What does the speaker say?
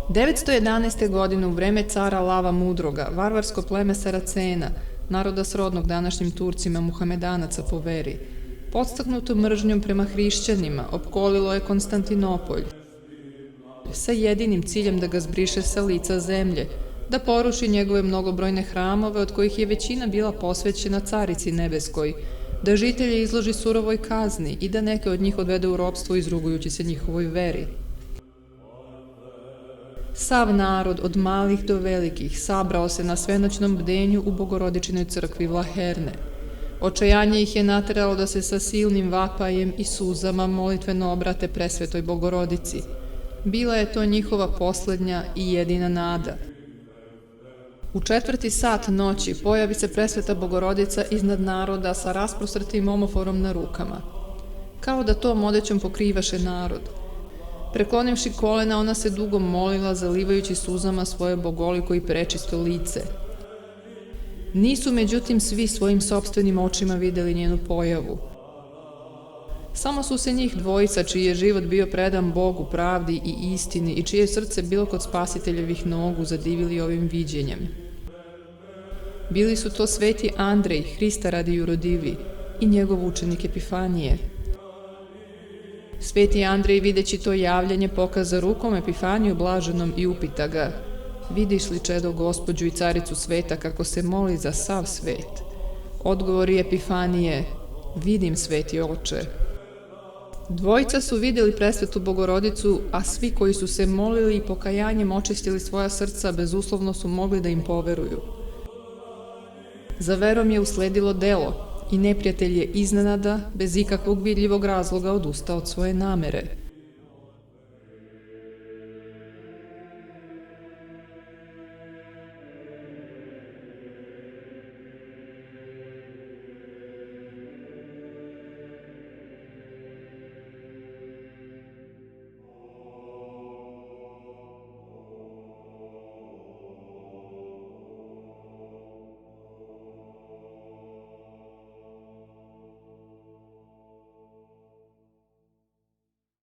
911. godine u vreme cara Lava Mudroga, varvarsko pleme Saracena, naroda srodnog današnjim Turcima Muhamedanaca po veri, podstaknuto mržnjom prema hrišćanima, opkolilo je Konstantinopolj sa jedinim ciljem da ga zbriše sa lica zemlje, da poruši njegove mnogobrojne hramove od kojih je većina bila posvećena Carici Nebeskoj, da žitelje izloži surovoj kazni i da neke od njih odvede u ropstvo izrugujući se njihovoj veri. Sav narod, od malih do velikih, sabrao se na svenoćnom bdenju u Bogorodičinoj crkvi Vlaherne. Očajanje ih je nateralo da se sa silnim vapajem i suzama molitveno obrate presvetoj Bogorodici. Bila je to njihova poslednja i jedina nada. U 4. sat noći pojavi se presveta Bogorodica iznad naroda sa rasprostrtim omoforom na rukama. Kao da tom odećom pokrivaše narod. Preklonivši kolena, ona se dugo molila, zalivajući suzama svoje bogoliko i prečisto lice. Nisu, međutim, svi svojim sopstvenim očima videli njenu pojavu. Samo su se njih dvojica, čiji je život bio predan Bogu, pravdi i istini i čije srce bilo kod Spasiteljevih nogu, zadivili ovim viđenjem. Bili su to sveti Andrej, Hrista radi jurodivi, i njegov učenik Epifanije. Sveti Andrej, videći to javljanje, pokaza rukom Epifaniju blaženom i upita ga: "Vidiš li, čedo, Gospođu i caricu sveta, kako se moli za sav svet?" Odgovori Epifanije: "Vidim, sveti oče." Dvojica su vidjeli presvetu Bogorodicu, a svi koji su se molili i pokajanjem očistili svoja srca, bezuslovno su mogli da im poveruju. Za verom je usledilo delo i neprijatelj je iznenada, bez ikakvog vidljivog razloga, odustao od svoje namere.